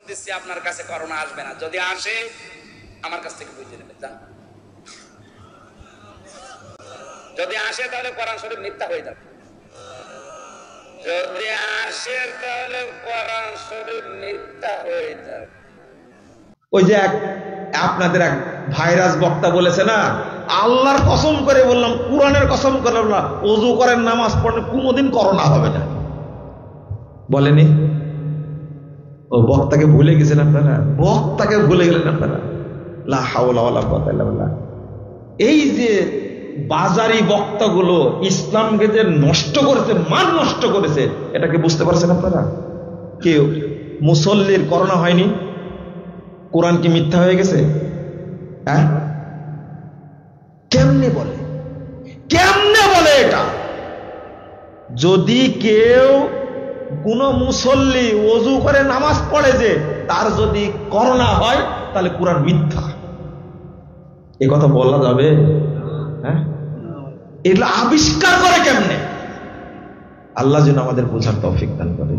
দিচ্ছি আপনার কাছে করোনা আসবে না, যদি আসে আমার কাছ থেকে বুঝে নেবেন। জান, যদি আসে তাহলে কোরআন শরীফ মিথ্যা হয়ে যাবে, যদি আসে তাহলে কোরআন শরীফ মিথ্যা হয়ে যাবে। ওই যে আপনাদের এক ভাইরাস বক্তা বলেছে না, আল্লাহর কসম করে বললাম, কোরআনের কসম করে বললাম, ওযু করেন, নামাজ পড়েন, কোনোদিন করোনা হবে না। বলেনি? ও বক্তাকে ভুলে গেছেন আপনারা, বক্তাকে ভুলে গেলেন আপনারা। লা হাওলা ওয়ালা কুওয়াতা ইল্লা বিল্লাহ। এই যে বাজারি বক্তাগুলো ইসলামকে যে নষ্ট করেছে, মান নষ্ট করেছে, এটাকে বুঝতে পারছেন আপনারা? কেউ মুসল্লির করোনা হয়নি, কোরআন কি মিথ্যা হয়ে গেছে? হ্যাঁ, কেমনে বলে, কেমনে বলে এটা? যদি কেউ কোন মুসল্লি ওযু করে নামাজ পড়ে যে তার যদি করোনা হয় তাহলে কোরআন মিথ্যা, এ কথা বলা যাবে? হ্যাঁ, এগুলো আবিষ্কার করে কেমনে? আল্লাহ যেন আমাদের বোঝার তৌফিক দান করে।